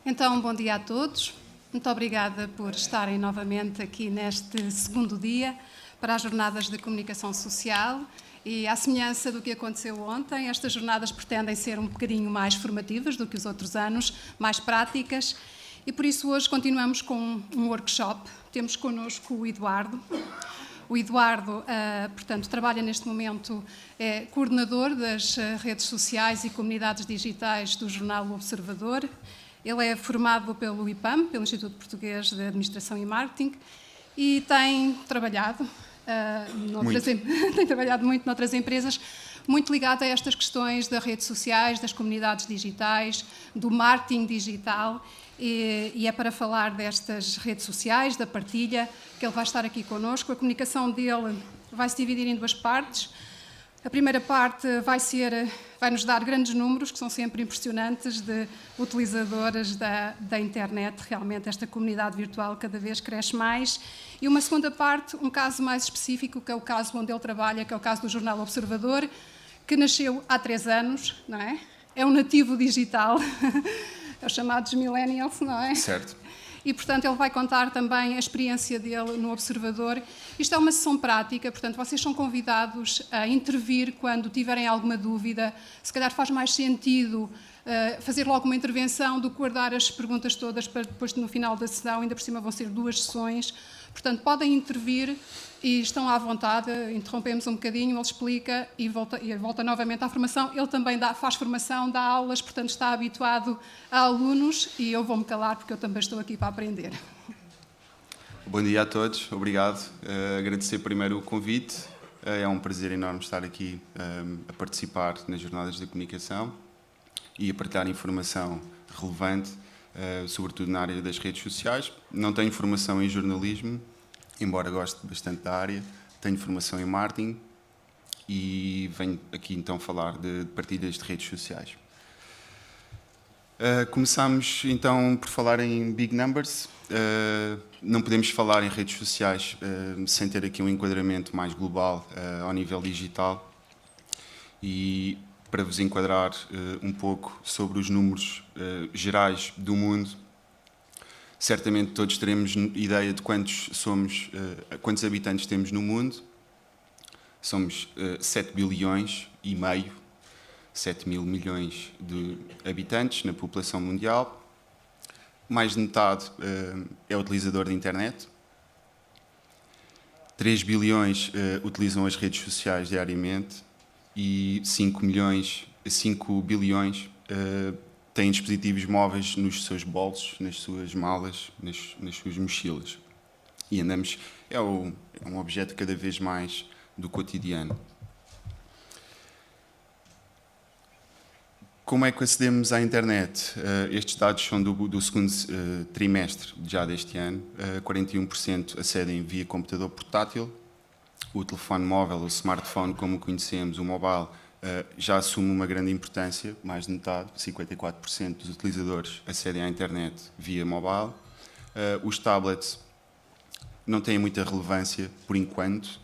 Então, bom dia a todos. Muito obrigada por estarem novamente aqui neste segundo dia para as Jornadas de Comunicação Social. E, à semelhança do que aconteceu ontem, estas jornadas pretendem ser um bocadinho mais formativas do que os outros anos, mais práticas. E, por isso, hoje continuamos com um workshop. Temos connosco o Eduardo. O Eduardo, portanto, trabalha neste momento, é coordenador das redes sociais e comunidades digitais do jornal O Observador. Ele é formado pelo IPAM, pelo Instituto Português de Administração e Marketing, e tem trabalhado, muito noutras empresas, muito ligado a estas questões das redes sociais, das comunidades digitais, do marketing digital, e é para falar destas redes sociais, da partilha, que ele vai estar aqui connosco. A comunicação dele vai se dividir em duas partes. A primeira parte vai nos dar grandes números, que são sempre impressionantes, de utilizadoras da internet. Realmente esta comunidade virtual cada vez cresce mais. E uma segunda parte, um caso mais específico, que é o caso onde ele trabalha, que é o caso do jornal Observador, que nasceu há 3 anos, não é? É um nativo digital, é os chamados millennials, não é? Certo. E, portanto, ele vai contar também a experiência dele no Observador. Isto é uma sessão prática, portanto, vocês são convidados a intervir quando tiverem alguma dúvida. Se calhar faz mais sentido fazer logo uma intervenção do que guardar as perguntas todas para depois, no final da sessão. Ainda por cima vão ser 2 sessões. Portanto, podem intervir e estão à vontade. Interrompemos um bocadinho, ele explica e volta novamente à formação. Ele também faz formação, dá aulas, portanto está habituado a alunos, e eu vou-me calar porque eu também estou aqui para aprender. Bom dia a todos, obrigado. Agradecer primeiro o convite. É um prazer enorme estar aqui a participar nas Jornadas de Comunicação e a partilhar informação relevante, sobretudo na área das redes sociais. Não tenho formação em jornalismo, embora goste bastante da área. Tenho formação em marketing e venho aqui então falar de partilhas de redes sociais. Começamos então por falar em big numbers. Não podemos falar em redes sociais sem ter aqui um enquadramento mais global ao nível digital. E para vos enquadrar um pouco sobre os números gerais do mundo, certamente todos teremos ideia de quantos habitantes temos no mundo. Somos 7 bilhões e meio, 7 mil milhões de habitantes na população mundial. Mais de metade é utilizador da internet. 3 bilhões utilizam as redes sociais diariamente e 5 bilhões têm dispositivos móveis nos seus bolsos, nas suas malas, nas suas mochilas. E é um objeto cada vez mais do cotidiano. Como é que acedemos à internet? Estes dados são do segundo trimestre já deste ano. 41% acedem via computador portátil. O telefone móvel, o smartphone, como o conhecemos, o mobile, já assume uma grande importância. Mais de metade, 54% dos utilizadores acedem à internet via mobile. Os tablets não têm muita relevância por enquanto.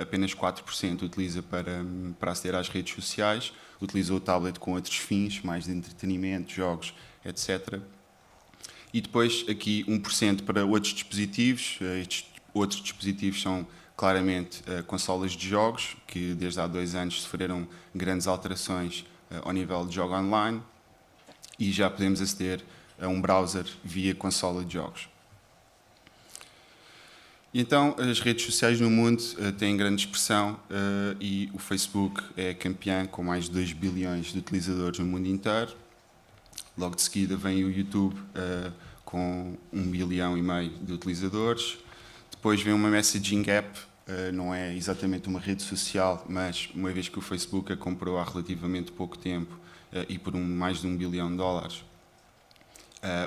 Apenas 4% utiliza para aceder às redes sociais. Utiliza o tablet com outros fins, mais de entretenimento, jogos, etc. E depois aqui 1% para outros dispositivos. Estes outros dispositivos são claramente consolas de jogos, que desde há 2 anos sofreram grandes alterações ao nível de jogo online, e já podemos aceder a um browser via consola de jogos. E então, as redes sociais no mundo têm grande expressão e o Facebook é campeão com mais de 2 bilhões de utilizadores no mundo inteiro. Logo de seguida vem o YouTube com 1,5 bilhão de utilizadores. Depois vem uma messaging app, não é exatamente uma rede social, mas uma vez que o Facebook a comprou há relativamente pouco tempo e por mais de $1 bilhão,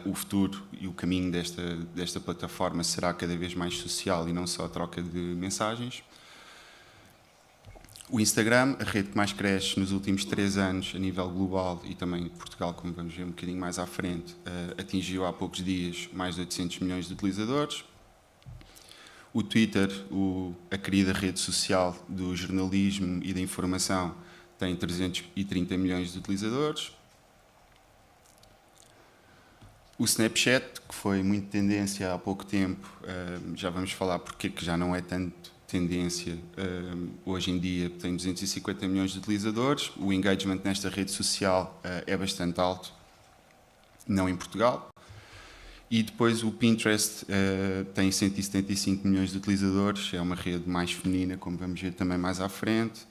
o futuro e o caminho desta plataforma será cada vez mais social e não só a troca de mensagens. O Instagram, a rede que mais cresce nos últimos 3 anos a nível global e também Portugal, como vamos ver um bocadinho mais à frente, atingiu há poucos dias mais de 800 milhões de utilizadores. O Twitter, a querida rede social do jornalismo e da informação, tem 330 milhões de utilizadores. O Snapchat, que foi muito tendência há pouco tempo, já vamos falar porque que já não é tanto tendência. Hoje em dia tem 250 milhões de utilizadores, o engagement nesta rede social é bastante alto, não em Portugal. E depois o Pinterest tem 175 milhões de utilizadores, é uma rede mais feminina, como vamos ver também mais à frente.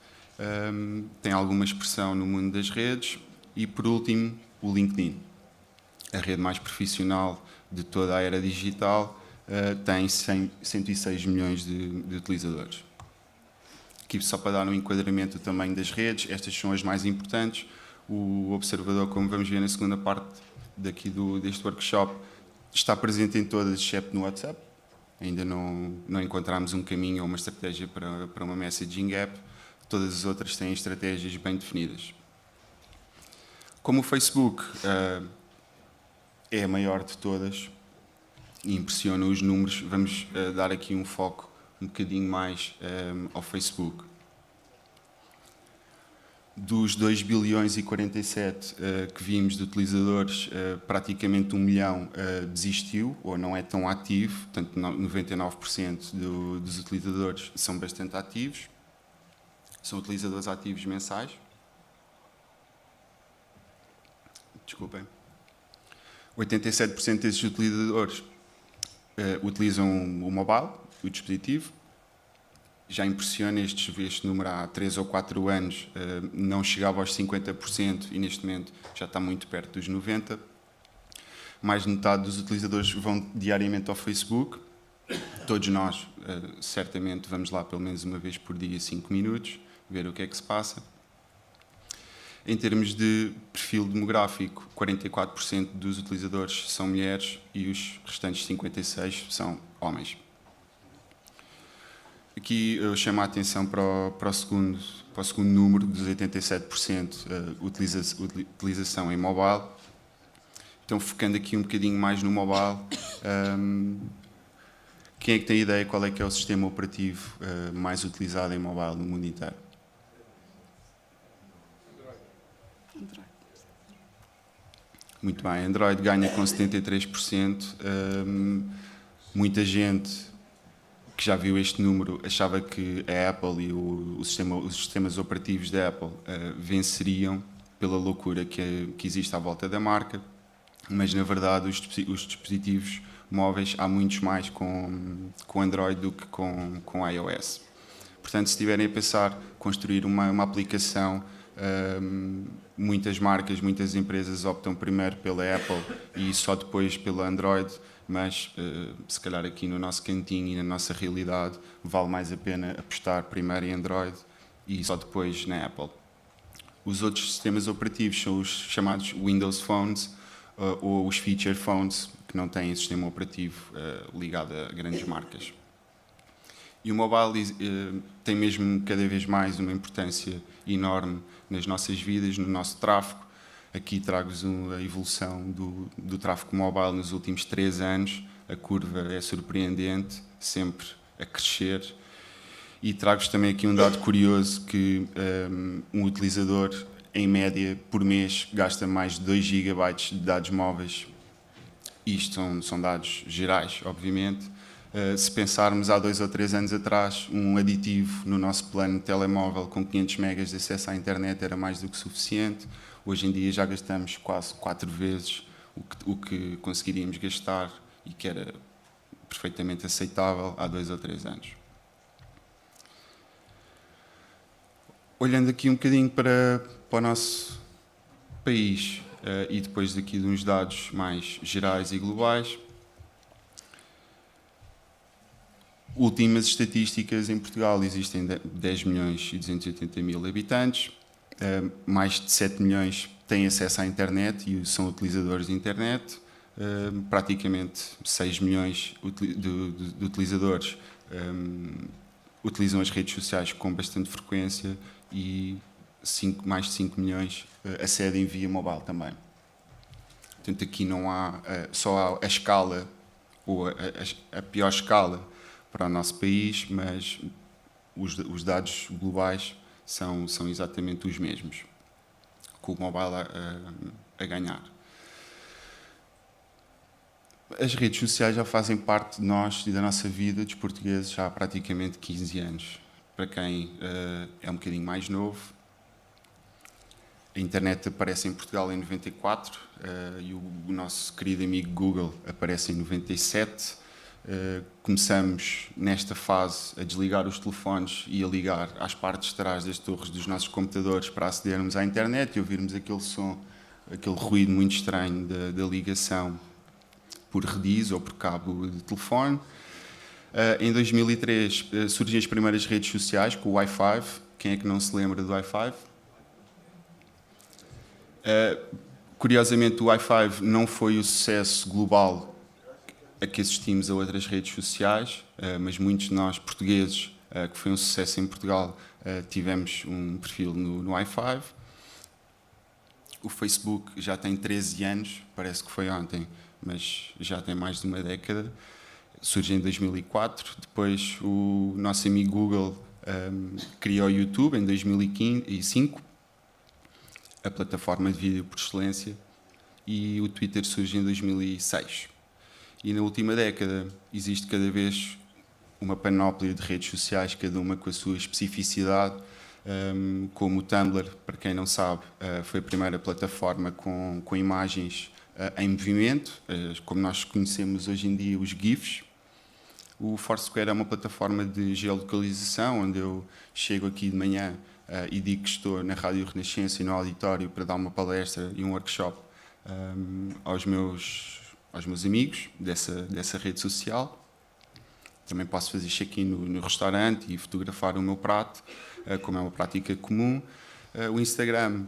Tem alguma expressão no mundo das redes. E por último, o LinkedIn, a rede mais profissional de toda a era digital, tem 106 milhões de utilizadores. Aqui só para dar um enquadramento do tamanho das redes, estas são as mais importantes. O observador, como vamos ver na segunda parte deste workshop, está presente em todas, exceto no WhatsApp. Ainda não encontramos um caminho ou uma estratégia para uma messaging app. Todas as outras têm estratégias bem definidas. Como o Facebook é a maior de todas e impressiona os números, vamos dar aqui um foco um bocadinho mais ao Facebook. Dos 2 bilhões e 47 que vimos de utilizadores, praticamente 1 milhão desistiu ou não é tão ativo, portanto 99% dos utilizadores são bastante ativos, são utilizadores ativos mensais. Desculpem. 87% desses utilizadores utilizam o mobile, o dispositivo. Já impressiona este número há 3 ou 4 anos, não chegava aos 50% e neste momento já está muito perto dos 90%. Mais de metade dos utilizadores vão diariamente ao Facebook. Todos nós, certamente, vamos lá pelo menos uma vez por dia, 5 minutos, ver o que é que se passa. Em termos de perfil demográfico, 44% dos utilizadores são mulheres e os restantes 56% são homens. Aqui eu chamo a atenção para o segundo número, dos 87% utilização em mobile. Então, focando aqui um bocadinho mais no mobile, quem é que tem ideia qual é que é o sistema operativo mais utilizado em mobile no mundo inteiro? Android. Muito bem, Android ganha com 73%. Muita gente que já viu este número achava que a Apple e os sistemas operativos da Apple venceriam pela loucura que existe à volta da marca, mas na verdade os dispositivos móveis há muitos mais com Android do que com iOS. Portanto, se estiverem a pensar construir uma aplicação, muitas marcas, muitas empresas optam primeiro pela Apple e só depois pelo Android, mas se calhar aqui no nosso cantinho e na nossa realidade vale mais a pena apostar primeiro em Android e só depois na Apple. Os outros sistemas operativos são os chamados Windows Phones ou os Feature Phones, que não têm sistema operativo ligado a grandes marcas. E o mobile tem mesmo cada vez mais uma importância enorme nas nossas vidas, no nosso tráfego. Aqui trago-vos a evolução do tráfego mobile nos últimos 3 anos. A curva é surpreendente, sempre a crescer. E trago-vos também aqui um dado curioso que um utilizador, em média, por mês, gasta mais de 2 GB de dados móveis. Isto são dados gerais, obviamente. Se pensarmos há 2 ou 3 anos atrás, um aditivo no nosso plano de telemóvel com 500 megas de acesso à internet era mais do que suficiente. Hoje em dia já gastamos quase 4 vezes o que conseguiríamos gastar e que era perfeitamente aceitável há 2 ou 3 anos. Olhando aqui um bocadinho para o nosso país e depois daqui de uns dados mais gerais e globais, últimas estatísticas, em Portugal existem 10 milhões e 280 mil habitantes, mais de 7 milhões têm acesso à internet e são utilizadores de internet, praticamente 6 milhões de utilizadores utilizam as redes sociais com bastante frequência e mais de 5 milhões acedem via mobile também. Portanto, aqui não há, só há a escala, ou a pior escala para o nosso país, mas os dados globais são exatamente os mesmos, com o mobile a ganhar. As redes sociais já fazem parte de nós e da nossa vida, dos portugueses, já há praticamente 15 anos. Para quem é um bocadinho mais novo, a internet aparece em Portugal em 94 e o nosso querido amigo Google aparece em 97. Começamos nesta fase a desligar os telefones e a ligar às partes de trás das torres dos nossos computadores para acedermos à internet e ouvirmos aquele som, aquele ruído muito estranho da ligação por rediz ou por cabo de telefone. Em 2003 surgem as primeiras redes sociais com o Wi-Fi. Quem é que não se lembra do Wi-Fi? Curiosamente, o Wi-Fi não foi o sucesso global a que assistimos a outras redes sociais, mas muitos de nós, portugueses, que foi um sucesso em Portugal, tivemos um perfil no Wi-Fi. O Facebook já tem 13 anos, parece que foi ontem, mas já tem mais de uma década. Surge em 2004. Depois o nosso amigo Google criou o YouTube em 2005, a plataforma de vídeo por excelência, e o Twitter surge em 2006. E na última década existe cada vez uma panóplia de redes sociais, cada uma com a sua especificidade, como o Tumblr, para quem não sabe, foi a primeira plataforma com imagens em movimento, como nós conhecemos hoje em dia os GIFs. O Foursquare é uma plataforma de geolocalização, onde eu chego aqui de manhã e digo que estou na Rádio Renascença e no auditório para dar uma palestra e um workshop aos meus amigos dessa rede social. Também posso fazer check-in no restaurante e fotografar o meu prato, como é uma prática comum. O Instagram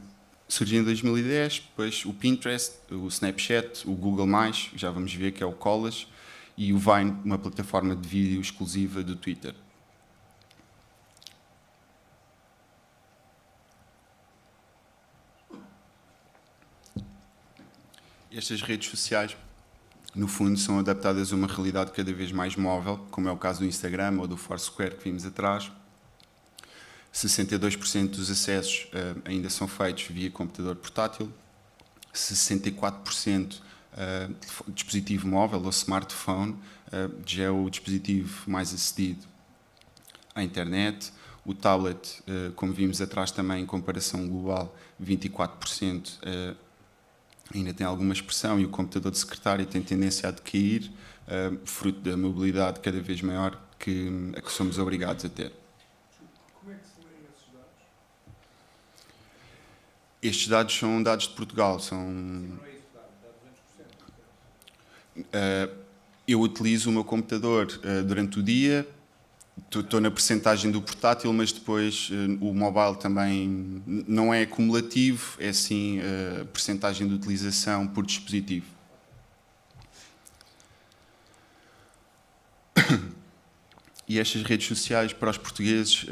surgiu em 2010, depois o Pinterest, o Snapchat, o Google+, já vamos ver que é o Collage, e o Vine, uma plataforma de vídeo exclusiva do Twitter. Estas redes sociais, no fundo, são adaptadas a uma realidade cada vez mais móvel, como é o caso do Instagram ou do Foursquare que vimos atrás. 62% dos acessos ainda são feitos via computador portátil, 64% dispositivo móvel ou smartphone, já é o dispositivo mais acedido à internet. O tablet, como vimos atrás também, em comparação global, 24% ainda tem alguma expressão, e o computador de secretário tem tendência a decair, fruto da mobilidade cada vez maior a que somos obrigados a ter. Como é que se leem esses dados? Estes dados são dados de Portugal. Sim, não é isso, dá 200%. Eu utilizo o meu computador durante o dia, estou na percentagem do portátil, mas depois o mobile também não é acumulativo, é sim a percentagem de utilização por dispositivo. E estas redes sociais, para os portugueses,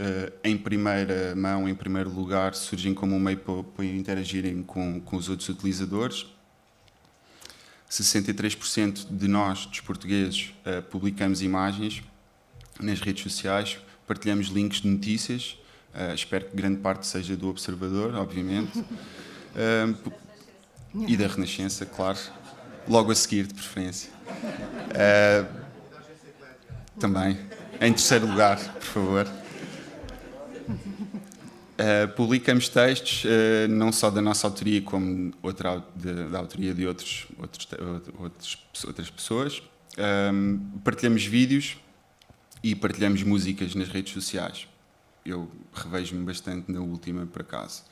em primeira mão, em primeiro lugar, surgem como um meio para interagirem com os outros utilizadores. 63% de nós, dos portugueses, publicamos imagens nas redes sociais, partilhamos links de notícias, espero que grande parte seja do Observador, obviamente, e da Renascença, claro, logo a seguir, de preferência. Também. Em terceiro lugar, por favor. Publicamos textos, não só da nossa autoria, como da autoria de outras pessoas. Partilhamos vídeos e partilhamos músicas nas redes sociais. Eu revejo-me bastante na última, por acaso.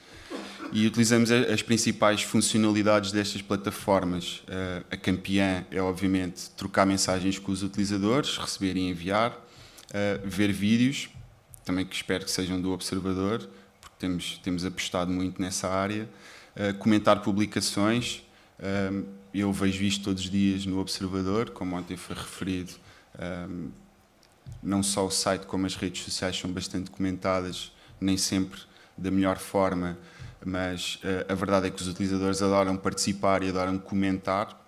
E utilizamos as principais funcionalidades destas plataformas. A campeã é, obviamente, trocar mensagens com os utilizadores, receber e enviar, ver vídeos, também que espero que sejam do Observador, porque temos apostado muito nessa área, comentar publicações. Eu vejo isto todos os dias no Observador, como ontem foi referido. Não só o site como as redes sociais são bastante comentadas, nem sempre da melhor forma, mas a verdade é que os utilizadores adoram participar e adoram comentar.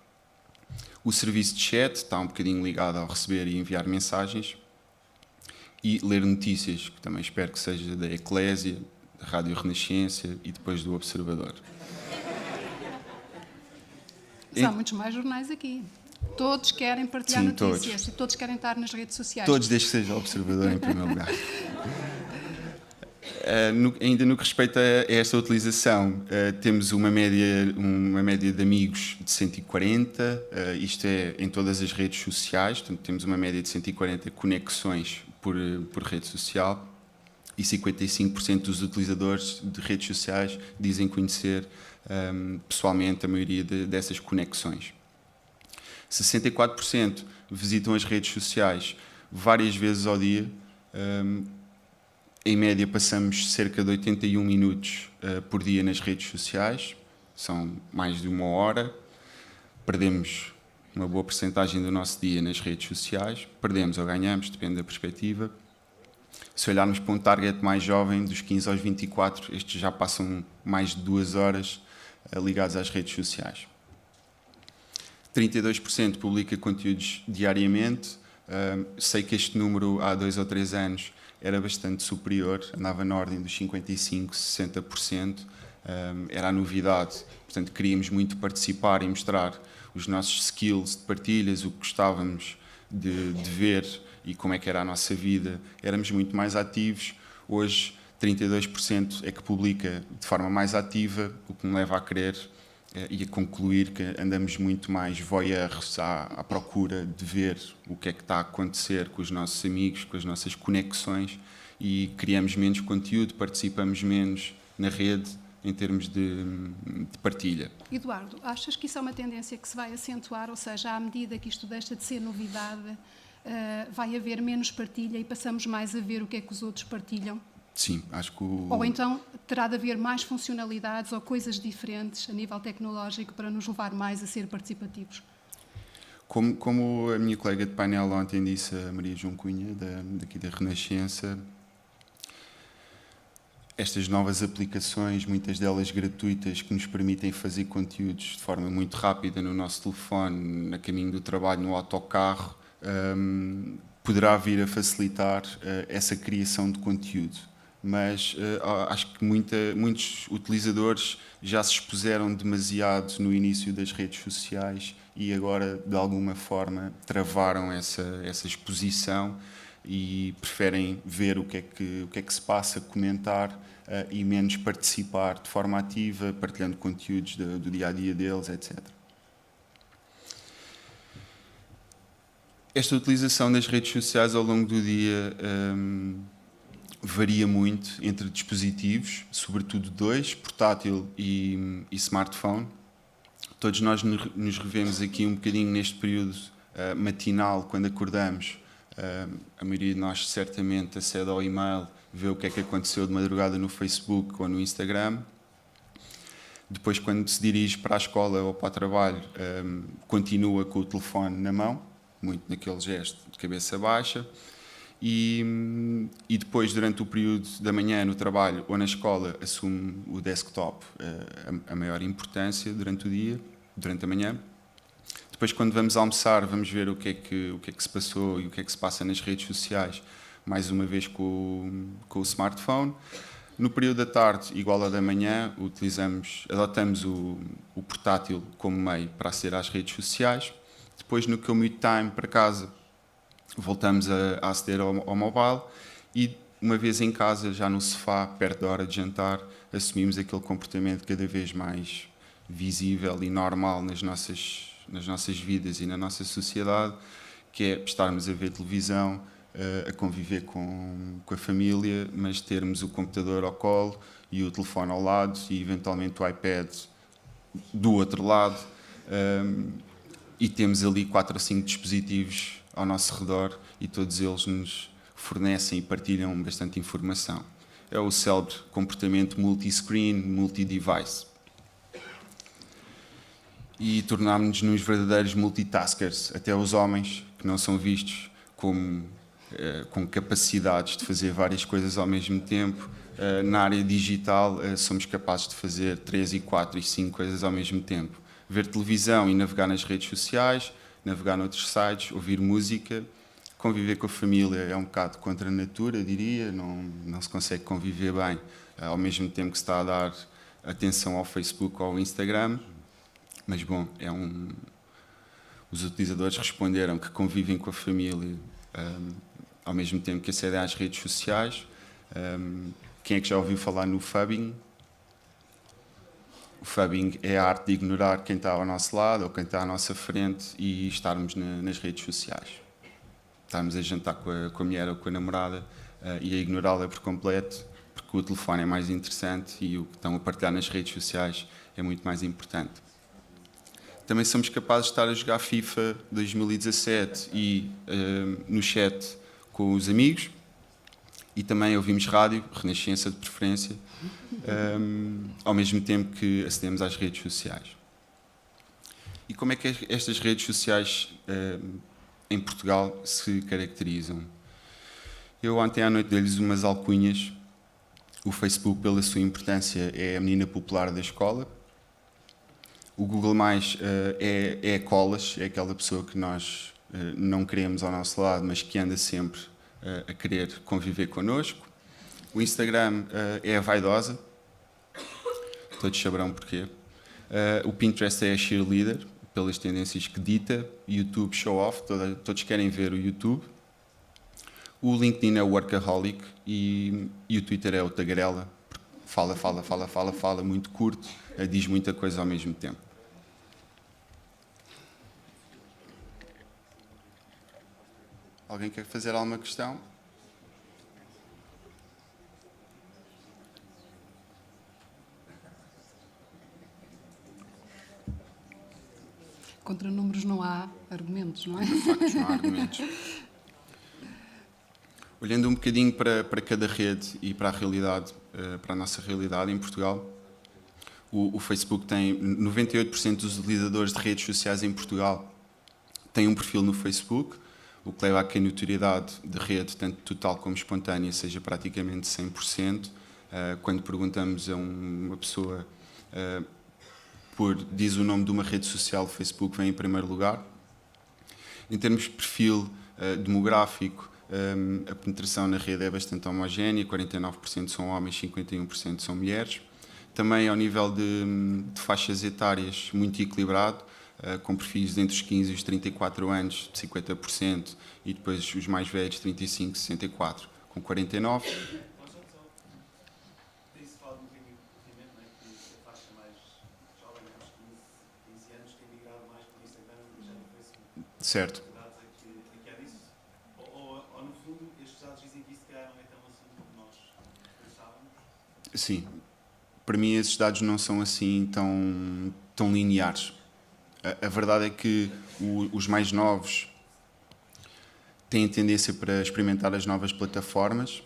O serviço de chat está um bocadinho ligado ao receber e enviar mensagens. E ler notícias, que também espero que seja da Eclésia, da Rádio Renascença e depois do Observador. Mas há muitos mais jornais aqui. todos querem partilhar Sim, notícias e todos querem estar nas redes sociais. Todos, desde que seja observador, em primeiro lugar. Ainda no que respeita a esta utilização, temos uma média de amigos de 140, isto é em todas as redes sociais, portanto temos uma média de 140 conexões por rede social, e 55% dos utilizadores de redes sociais dizem conhecer pessoalmente a maioria dessas conexões. 64% visitam as redes sociais várias vezes ao dia. Em média passamos cerca de 81 minutos por dia nas redes sociais, são mais de 1 hora. Perdemos uma boa percentagem do nosso dia nas redes sociais, perdemos ou ganhamos, depende da perspectiva. Se olharmos para um target mais jovem, dos 15 aos 24, estes já passam mais de 2 horas ligados às redes sociais. 32% publica conteúdos diariamente. Sei que este número há 2 ou 3 anos era bastante superior, andava na ordem dos 55%, 60%. Era a novidade, portanto queríamos muito participar e mostrar os nossos skills de partilhas, o que gostávamos de ver e como é que era a nossa vida. Éramos muito mais ativos. Hoje 32% é que publica de forma mais ativa, o que me leva a crer e a concluir que andamos muito mais voyeurs à procura de ver o que é que está a acontecer com os nossos amigos, com as nossas conexões, e criamos menos conteúdo, participamos menos na rede em termos de partilha. Eduardo, achas que isso é uma tendência que se vai acentuar, ou seja, à medida que isto deixa de ser novidade, vai haver menos partilha e passamos mais a ver o que é que os outros partilham? Sim, acho que Ou então terá de haver mais funcionalidades ou coisas diferentes a nível tecnológico para nos levar mais a ser participativos? Como a minha colega de painel ontem disse, a Maria João Cunha, daqui da Renascença, estas novas aplicações, muitas delas gratuitas, que nos permitem fazer conteúdos de forma muito rápida no nosso telefone, a caminho do trabalho, no autocarro, poderá vir a facilitar essa criação de conteúdo. Mas acho que muitos utilizadores já se expuseram demasiado no início das redes sociais e agora, de alguma forma, travaram essa exposição e preferem ver o que é que se passa, comentar e menos participar de forma ativa, partilhando conteúdos do dia-a-dia deles, etc. Esta utilização das redes sociais ao longo do dia varia muito entre dispositivos, sobretudo dois, portátil e smartphone. Todos nós nos revemos aqui um bocadinho neste período matinal, quando acordamos. A maioria de nós certamente acede ao e-mail, vê o que é que aconteceu de madrugada no Facebook ou no Instagram. Depois, quando se dirige para a escola ou para o trabalho, continua com o telefone na mão, muito naquele gesto de cabeça baixa. E depois, durante o período da manhã, no trabalho ou na escola, assume o desktop a maior importância durante o dia, durante a manhã. Depois, quando vamos almoçar, vamos ver o que é que se passou e o que é que se passa nas redes sociais, mais uma vez com o smartphone. No período da tarde, igual ao da manhã, adotamos o portátil como meio para aceder às redes sociais. Depois, no commute time para casa, voltamos a aceder ao mobile e, uma vez em casa, já no sofá, perto da hora de jantar, assumimos aquele comportamento cada vez mais visível e normal nas nossas vidas e na nossa sociedade, que é estarmos a ver televisão, a conviver com a família, mas termos o computador ao colo e o telefone ao lado e, eventualmente, o iPad do outro lado. E temos ali 4 ou 5 dispositivos ao nosso redor e todos eles nos fornecem e partilham bastante informação. É o célebre comportamento multi-screen, multi-device. E tornámos-nos nos verdadeiros multitaskers, até os homens, que não são vistos com capacidades de fazer várias coisas ao mesmo tempo. Na área digital, somos capazes de fazer 3 e 4 e 5 coisas ao mesmo tempo. Ver televisão e navegar nas redes sociais, navegar noutros sites, ouvir música, conviver com a família é um bocado contra a natura, diria, não se consegue conviver bem ao mesmo tempo que se está a dar atenção ao Facebook ou ao Instagram, mas bom, é Os utilizadores responderam que convivem com a família ao mesmo tempo que acedem às redes sociais. Quem é que já ouviu falar no phubbing? O phubbing é a arte de ignorar quem está ao nosso lado ou quem está à nossa frente e estarmos nas redes sociais. Estarmos a jantar com a mulher ou com a namorada e a ignorá-la por completo, porque o telefone é mais interessante e o que estão a partilhar nas redes sociais é muito mais importante. Também somos capazes de estar a jogar FIFA 2017 e no chat com os amigos, e também ouvimos rádio, Renascença de preferência, ao mesmo tempo que acedemos às redes sociais. E como é que estas redes sociais em Portugal se caracterizam? Eu ontem à noite dei-lhes umas alcunhas. O Facebook, pela sua importância, é a menina popular da escola. O Google+, é a colas, é aquela pessoa que nós não queremos ao nosso lado, mas que anda sempre a querer conviver connosco. O Instagram é a vaidosa, todos saberão porquê. O Pinterest é a cheerleader, pelas tendências que dita. YouTube, show off, todos querem ver o YouTube. O LinkedIn é o workaholic e o Twitter é o tagarela, fala, muito curto, diz muita coisa ao mesmo tempo. Alguém quer fazer alguma questão? Contra números não há argumentos, não é? De facto, não há argumentos. Olhando um bocadinho para cada rede e para a realidade, para a nossa realidade em Portugal, o Facebook tem 98% dos utilizadores de redes sociais em Portugal têm um perfil no Facebook, o que leva a que a notoriedade de rede, tanto total como espontânea, seja praticamente 100%. Quando perguntamos a uma pessoa diz o nome de uma rede social, o Facebook vem em primeiro lugar. Em termos de perfil demográfico, a penetração na rede é bastante homogénea, 49% são homens, 51% são mulheres. Também ao nível de faixas etárias, muito equilibrado, com perfis entre os 15 e os 34 anos, de 50%, e depois os mais velhos, 35 e 64, com 49%. Tem-se falado um bocadinho ultimamente, não é? Que a faixa mais jovem, uns 15 anos, tem migrado mais para o Instagram e já no Facebook. Certo. Dados aqui há disso? Ou no fundo, estes dados dizem que isso se calhar não é tão assim como nós pensávamos? Sim. Para mim, esses dados não são assim tão lineares. A verdade é que os mais novos têm tendência para experimentar as novas plataformas.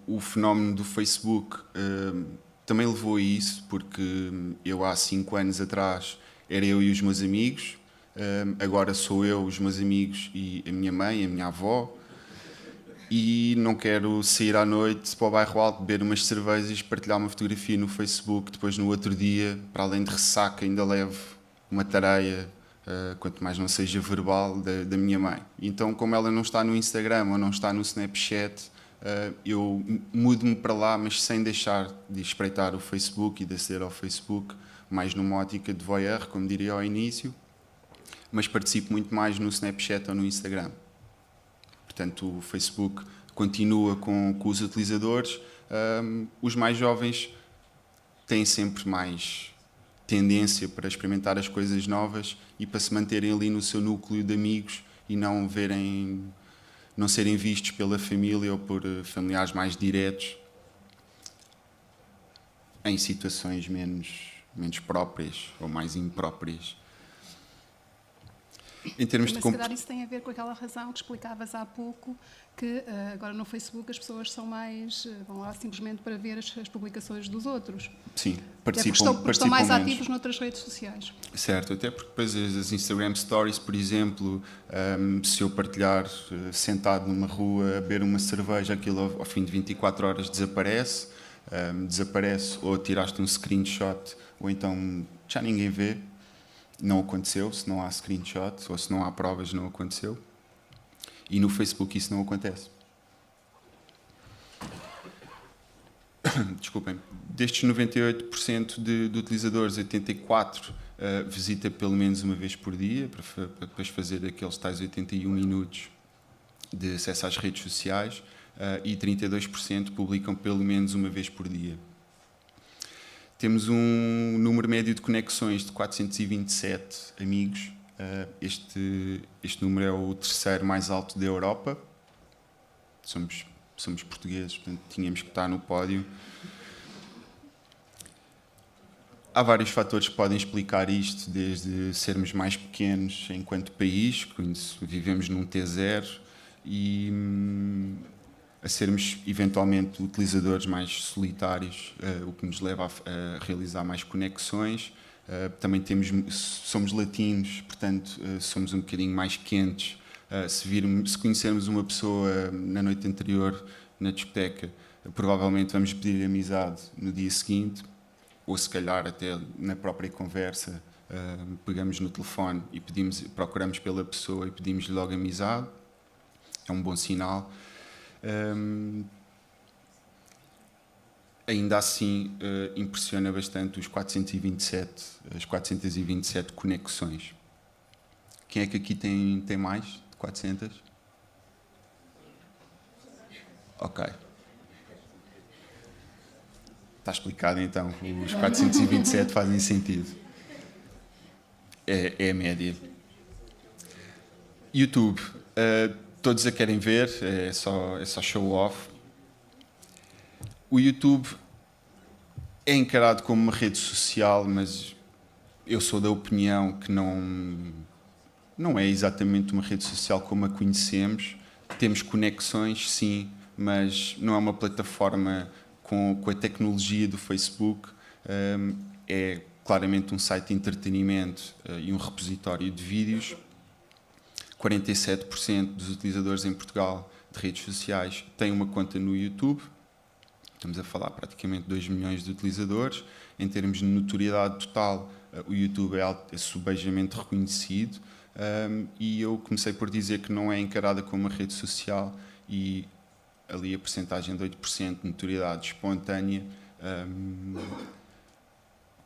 O fenómeno do Facebook também levou a isso, porque eu há 5 anos atrás era eu e os meus amigos, agora sou eu, os meus amigos e a minha mãe, a minha avó, e não quero sair à noite para o bairro alto, beber umas cervejas, partilhar uma fotografia no Facebook, depois no outro dia, para além de ressaca, ainda levo uma tareia, quanto mais não seja verbal, da minha mãe. Então, como ela não está no Instagram ou não está no Snapchat, eu mudo-me para lá, mas sem deixar de espreitar o Facebook e de aceder ao Facebook, mais numa ótica de voyeur, como diria ao início, mas participo muito mais no Snapchat ou no Instagram. Portanto, o Facebook continua com os utilizadores. Os mais jovens têm sempre mais tendência para experimentar as coisas novas e para se manterem ali no seu núcleo de amigos e não serem vistos pela família ou por familiares mais diretos em situações menos próprias ou mais impróprias. Em termos Mas se calhar isso tem a ver com aquela razão que explicavas há pouco, que agora no Facebook as pessoas são mais, vão lá simplesmente para ver as publicações dos outros. Sim, Porque estão mais ativos noutras redes sociais. Certo, até porque depois as Instagram Stories, por exemplo, se eu partilhar sentado numa rua a beber uma cerveja, aquilo ao fim de 24 horas desaparece, ou tiraste um screenshot, ou então já ninguém vê. Não aconteceu, se não há screenshot, ou se não há provas, não aconteceu. E no Facebook isso não acontece. Desculpem. Destes 98% de utilizadores, 84% visita pelo menos uma vez por dia, para depois fazer aqueles tais 81 minutos de acesso às redes sociais, e 32% publicam pelo menos uma vez por dia. Temos um número médio de conexões de 427 amigos. Este número é o terceiro mais alto da Europa. Somos portugueses, portanto tínhamos que estar no pódio. Há vários fatores que podem explicar isto, desde sermos mais pequenos enquanto país, vivemos num T0, e a sermos eventualmente utilizadores mais solitários, o que nos leva a realizar mais conexões. Também somos latinos, portanto somos um bocadinho mais quentes. Se conhecermos uma pessoa na noite anterior na discoteca, provavelmente vamos pedir amizade no dia seguinte, ou se calhar até na própria conversa pegamos no telefone e procuramos pela pessoa e pedimos-lhe logo amizade. É um bom sinal. Ainda assim, impressiona bastante as 427 conexões. Quem é que aqui tem mais de 400? Ok. Está explicado então, os 427 fazem sentido. É a média. YouTube. Todos a querem ver, é só show off. O YouTube é encarado como uma rede social, mas eu sou da opinião que não é exatamente uma rede social como a conhecemos. Temos conexões, sim, mas não é uma plataforma com a tecnologia do Facebook. É claramente um site de entretenimento e um repositório de vídeos. 47% dos utilizadores em Portugal de redes sociais têm uma conta no YouTube. Estamos a falar praticamente 2 milhões de utilizadores. Em termos de notoriedade total, o YouTube é subejamente reconhecido, e eu comecei por dizer que não é encarada como uma rede social, e ali a percentagem de 8% de notoriedade espontânea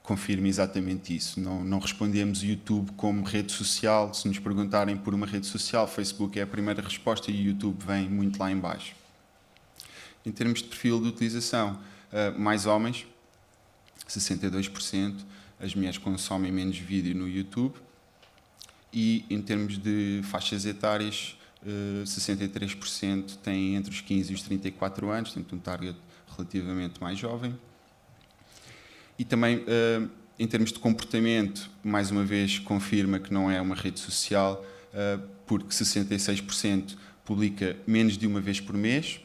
confirma exatamente isso. Não respondemos YouTube como rede social. Se nos perguntarem por uma rede social, Facebook é a primeira resposta e o YouTube vem muito lá em baixo. Em termos de perfil de utilização, mais homens, 62%, as mulheres consomem menos vídeo no YouTube, e em termos de faixas etárias, 63% têm entre os 15 e os 34 anos, portanto um target relativamente mais jovem. E também, em termos de comportamento, mais uma vez confirma que não é uma rede social, porque 66% publica menos de uma vez por mês,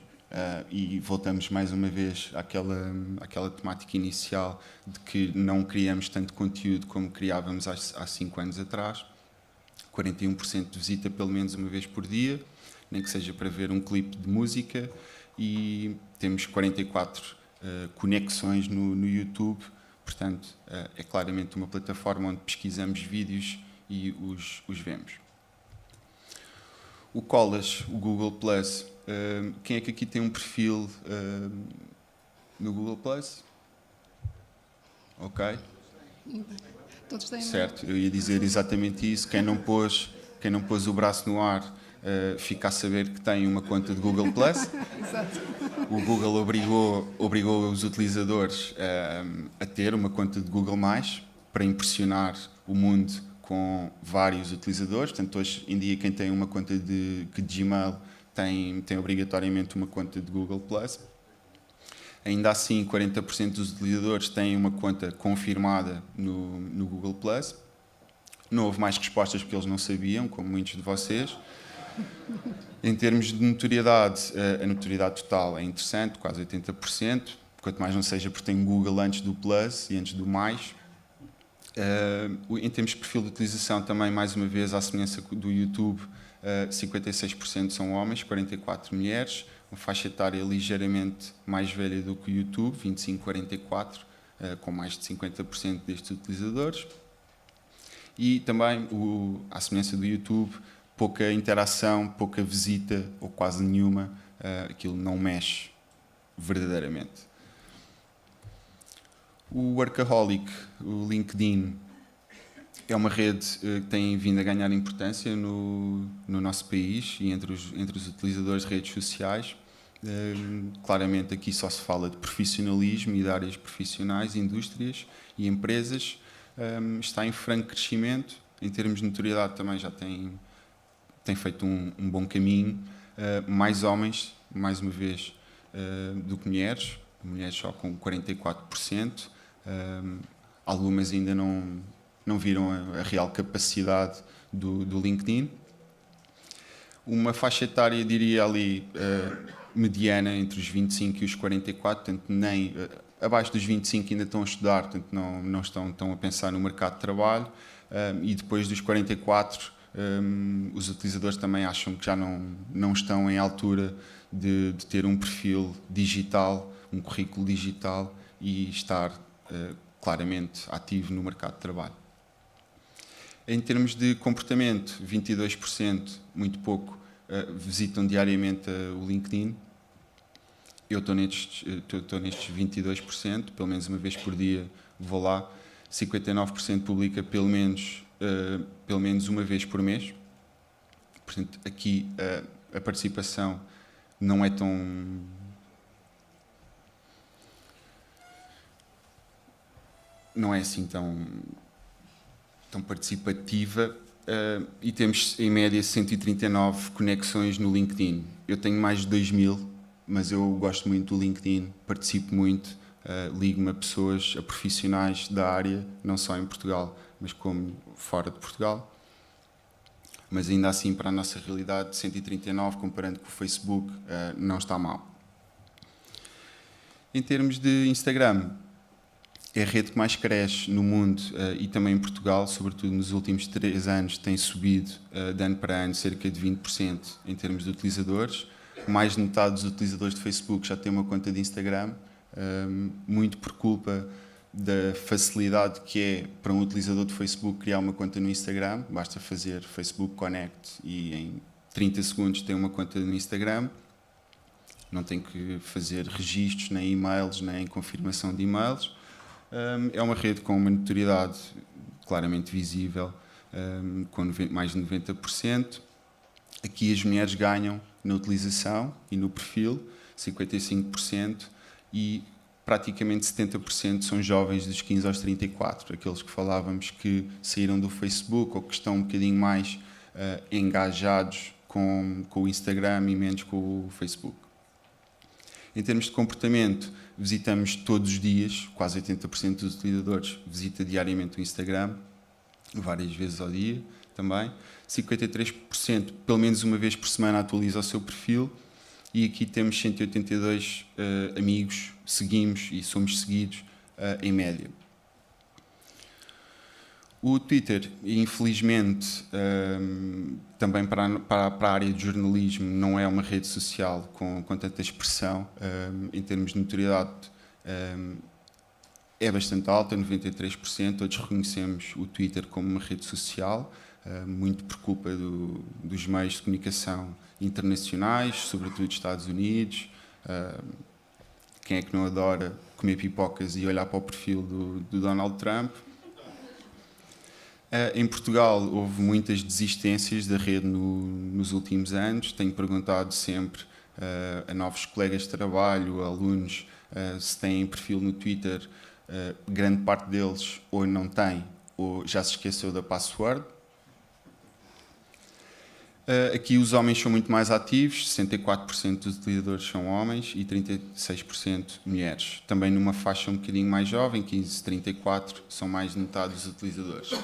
e voltamos mais uma vez àquela temática inicial de que não criamos tanto conteúdo como criávamos há 5 anos atrás. 41% visita pelo menos uma vez por dia, nem que seja para ver um clipe de música, e temos 44 conexões no YouTube. Portanto, é claramente uma plataforma onde pesquisamos vídeos e os vemos. O Colas, o Google+, quem é que aqui tem um perfil no Google+? Ok. Todos têm. Certo, eu ia dizer exatamente isso. Quem não pôs o braço no ar fica a saber que tem uma conta de Google+. Exato. O Google obrigou os utilizadores a ter uma conta de Google+, para impressionar o mundo com vários utilizadores. Portanto, hoje em dia, quem tem uma conta de Gmail tem obrigatoriamente uma conta de Google+. Ainda assim, 40% dos utilizadores têm uma conta confirmada no Google+. Não houve mais respostas porque eles não sabiam, como muitos de vocês. Em termos de notoriedade, a notoriedade total é interessante, quase 80%, quanto mais não seja porque tem Google antes do Plus e antes do mais. Em termos de perfil de utilização, também, mais uma vez, à semelhança do YouTube, 56% são homens, 44% mulheres, uma faixa etária ligeiramente mais velha do que o YouTube, 25-44, com mais de 50% destes utilizadores. E também, à semelhança do YouTube, pouca interação, pouca visita ou quase nenhuma, aquilo não mexe verdadeiramente. O Workaholic, o LinkedIn, É uma rede que tem vindo a ganhar importância no nosso país e entre os utilizadores de redes sociais. Claramente aqui só se fala de profissionalismo e de áreas profissionais, indústrias e empresas. Está em franco crescimento. Em termos de notoriedade também já tem feito um bom caminho. Mais homens, mais uma vez, do que mulheres. Mulheres só com 44%. Algumas ainda não viram a real capacidade do LinkedIn. Uma faixa etária, diria ali, mediana entre os 25 e os 44, portanto, nem abaixo dos 25 ainda estão a estudar, portanto, não estão a pensar no mercado de trabalho, e depois dos 44, os utilizadores também acham que já não estão em altura de ter um perfil digital, um currículo digital e estar claramente ativo no mercado de trabalho. Em termos de comportamento, 22%, muito pouco, visitam diariamente o LinkedIn. Eu estou nestes 22%, pelo menos uma vez por dia vou lá. 59% publica pelo menos uma vez por mês. Portanto, aqui a participação não é assim tão participativa, e temos em média 139 conexões no LinkedIn. Eu tenho mais de 2000, mas eu gosto muito do LinkedIn, participo muito, ligo-me a pessoas, a profissionais da área, não só em Portugal, mas como fora de Portugal. Mas ainda assim, para a nossa realidade, 139, comparando com o Facebook, não está mal. Em termos de Instagram, é a rede que mais cresce no mundo e também em Portugal, sobretudo nos últimos 3 anos, tem subido de ano para ano cerca de 20% em termos de utilizadores. Mais de metade dos utilizadores de Facebook já têm uma conta de Instagram, muito por culpa da facilidade que é para um utilizador de Facebook criar uma conta no Instagram. Basta fazer Facebook Connect e em 30 segundos tem uma conta no Instagram. Não tem que fazer registros, nem e-mails, nem confirmação de e-mails. É uma rede com uma notoriedade claramente visível, com mais de 90%. Aqui as mulheres ganham na utilização e no perfil, 55%, e praticamente 70% são jovens dos 15 aos 34, aqueles que falávamos que saíram do Facebook ou que estão um bocadinho mais engajados com o Instagram e menos com o Facebook. Em termos de comportamento, visitamos todos os dias, quase 80% dos utilizadores visita diariamente o Instagram, várias vezes ao dia também. 53%, pelo menos uma vez por semana, atualiza o seu perfil. E aqui temos 182 amigos, seguimos e somos seguidos em média. O Twitter, infelizmente, também para a área de jornalismo, não é uma rede social com tanta expressão. Em termos de notoriedade, é bastante alta, 93%. Todos reconhecemos o Twitter como uma rede social, muito por culpa dos meios de comunicação internacionais, sobretudo dos Estados Unidos. Quem é que não adora comer pipocas e olhar para o perfil do Donald Trump? Em Portugal houve muitas desistências da rede nos últimos anos. Tenho perguntado sempre a novos colegas de trabalho, a alunos, se têm perfil no Twitter. Grande parte deles ou não tem ou já se esqueceu da password. Aqui os homens são muito mais ativos, 64% dos utilizadores são homens e 36% mulheres. Também numa faixa um bocadinho mais jovem, 15-34, são mais de metade dos utilizadores.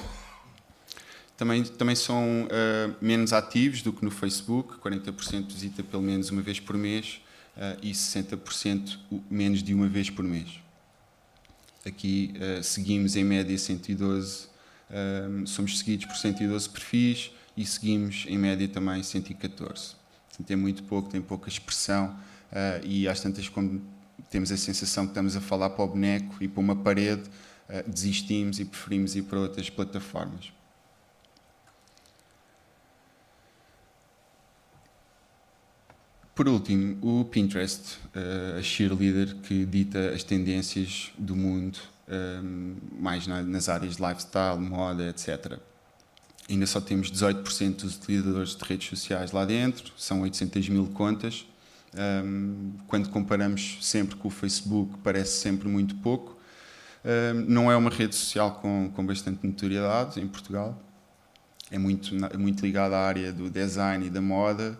Também são menos ativos do que no Facebook, 40% visita pelo menos uma vez por mês e 60% menos de uma vez por mês. Aqui seguimos em média 112, somos seguidos por 112 perfis e seguimos em média também 114. Tem muito pouco, tem pouca expressão e às tantas, como temos a sensação que estamos a falar para o boneco e para uma parede, desistimos e preferimos ir para outras plataformas. Por último, o Pinterest, a cheerleader que dita as tendências do mundo mais nas áreas de lifestyle, moda, etc. Ainda só temos 18% dos utilizadores de redes sociais lá dentro, são 800 mil contas. Quando comparamos sempre com o Facebook, parece sempre muito pouco. Não é uma rede social com bastante notoriedade em Portugal. É muito ligada à área do design e da moda,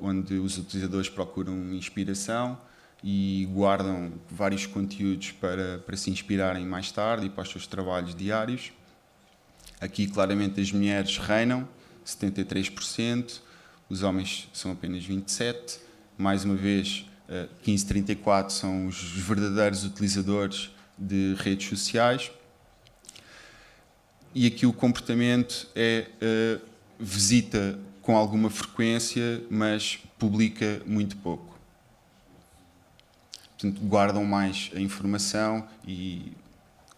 onde os utilizadores procuram inspiração e guardam vários conteúdos para se inspirarem mais tarde e para os seus trabalhos diários. Aqui, claramente, as mulheres reinam, 73%, os homens são apenas 27%. Mais uma vez, 15-34 são os verdadeiros utilizadores de redes sociais. E aqui o comportamento é visita com alguma frequência, mas publica muito pouco. Portanto, guardam mais a informação e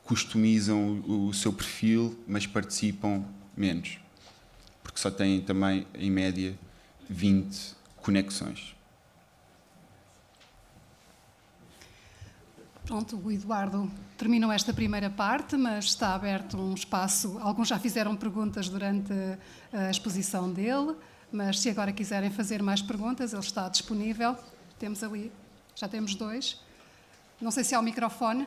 customizam o seu perfil, mas participam menos. Porque só têm também, em média, 20 conexões. Pronto, o Eduardo terminou esta primeira parte, mas está aberto um espaço. Alguns já fizeram perguntas durante a exposição dele, mas se agora quiserem fazer mais perguntas, ele está disponível. Temos ali, já temos 2. Não sei se há o microfone.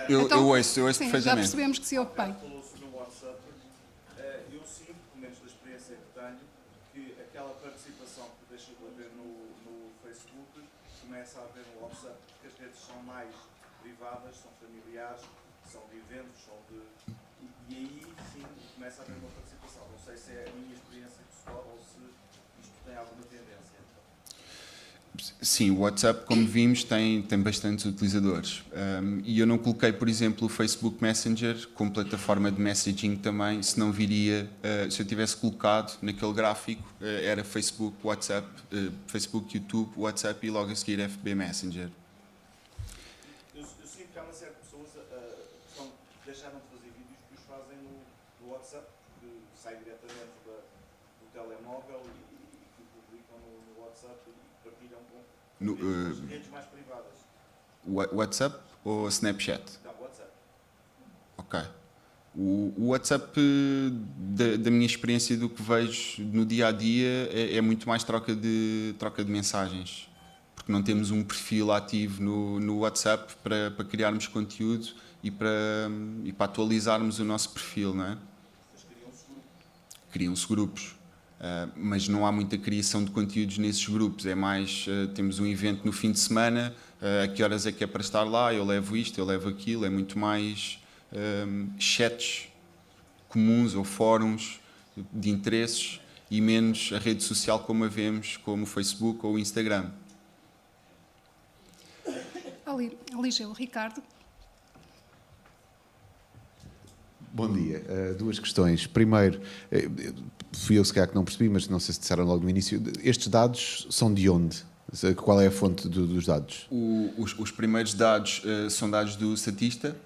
Eu ouço sim, perfeitamente. já percebemos que se ouve bem. Falou-se no WhatsApp. Eu sinto, pelo menos da experiência que tenho, que aquela participação que deixa de haver no Facebook começa a haver no WhatsApp, porque as redes são mais privadas, são familiares, são de eventos, e aí sim começa a haver uma participação. Não sei se é a minha experiência pessoal ou se isto tem alguma tendência. Sim, o WhatsApp, como vimos, tem bastantes utilizadores. E eu não coloquei, por exemplo, o Facebook Messenger como plataforma de messaging também, se não viria, se eu tivesse colocado naquele gráfico, era Facebook, WhatsApp, Facebook, YouTube, WhatsApp e logo a seguir FB Messenger. Eu sinto que há uma série de pessoas que deixaram de fazer vídeos que os fazem no WhatsApp, que sai diretamente do telemóvel e que publicam no WhatsApp e partilham com as redes mais privadas. WhatsApp ou Snapchat? Não, WhatsApp. Ok. O WhatsApp, da minha experiência, do que vejo no dia a dia, é muito mais troca de mensagens. Porque não temos um perfil ativo no WhatsApp para criarmos conteúdo e para atualizarmos o nosso perfil, não é? Mas criam-se grupos. Criam-se grupos. Mas não há muita criação de conteúdos nesses grupos. É mais, temos um evento no fim de semana, a que horas é que é para estar lá, eu levo isto, eu levo aquilo. É muito mais chats comuns ou fóruns de interesses e menos a rede social como a vemos, como o Facebook ou o Instagram. Ali, Gil, Ricardo. Bom dia. Duas questões. Primeiro, fui eu se calhar que não percebi, mas não sei se disseram logo no início. Estes dados são de onde? Qual é a fonte dos dados? Os primeiros dados são dados do Statista,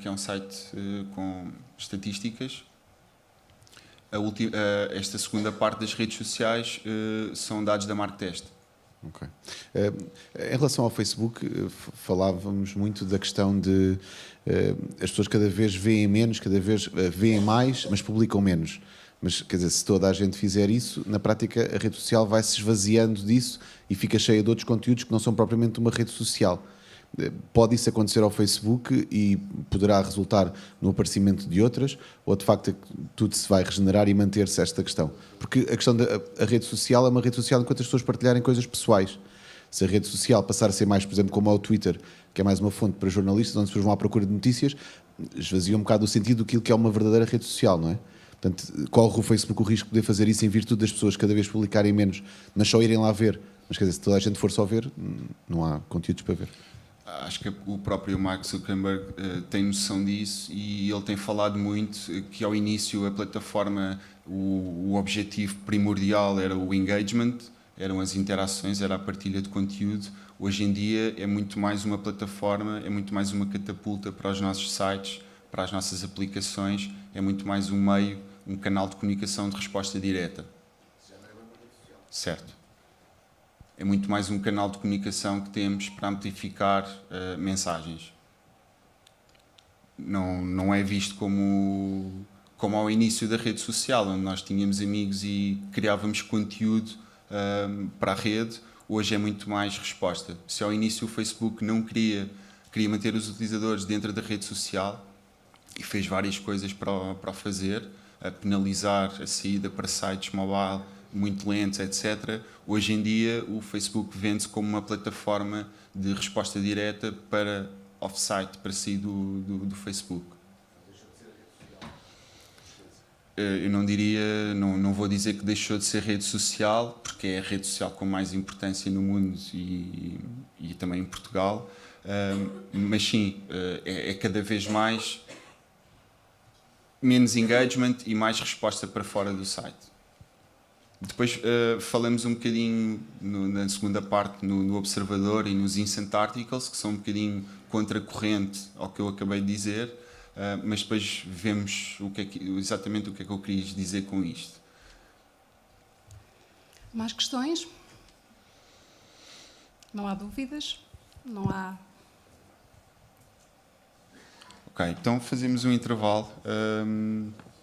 que é um site com estatísticas. Esta segunda parte das redes sociais são dados da Marktest. Ok. Em relação ao Facebook, falávamos muito da questão de as pessoas cada vez veem menos, cada vez veem mais, mas publicam menos. Mas, quer dizer, se toda a gente fizer isso, na prática a rede social vai se esvaziando disso e fica cheia de outros conteúdos que não são propriamente uma rede social. Pode isso acontecer ao Facebook e poderá resultar no aparecimento de outras, ou de facto tudo se vai regenerar e manter-se esta questão? Porque a questão da rede social é uma rede social enquanto as pessoas partilharem coisas pessoais. Se a rede social passar a ser mais, por exemplo, como o Twitter, que é mais uma fonte para jornalistas, onde as pessoas vão à procura de notícias, esvazia um bocado o sentido daquilo que é uma verdadeira rede social, não é? Portanto, corre o Facebook o risco de poder fazer isso em virtude das pessoas cada vez publicarem menos, mas só irem lá ver. Mas quer dizer, se toda a gente for só ver, não há conteúdos para ver. Acho que o próprio Mark Zuckerberg tem noção disso e ele tem falado muito que ao início a plataforma, o objetivo primordial era o engagement, eram as interações, era a partilha de conteúdo. Hoje em dia é muito mais uma plataforma, é muito mais uma catapulta para os nossos sites, para as nossas aplicações, é muito mais um meio, um canal de comunicação de resposta direta. Certo. é muito mais um canal de comunicação que temos para amplificar mensagens. Não é visto como ao início da rede social, onde nós tínhamos amigos e criávamos conteúdo para a rede. Hoje é muito mais resposta. Se ao início o Facebook não queria manter os utilizadores dentro da rede social e fez várias coisas para o fazer, a penalizar a saída para sites mobile muito lentos, etc. Hoje em dia o Facebook vende-se como uma plataforma de resposta direta para off-site, para sair do Facebook. Eu não diria, não vou dizer que deixou de ser rede social, porque é a rede social com mais importância no mundo e também em Portugal, mas sim, é cada vez mais menos engagement e mais resposta para fora do site. Depois falamos um bocadinho na segunda parte no Observador e nos Instant Articles, que são um bocadinho contracorrente ao que eu acabei de dizer, mas depois vemos exatamente o que é que eu queria dizer com isto. Mais questões? Não há dúvidas? Não há... Ok, então fazemos um intervalo.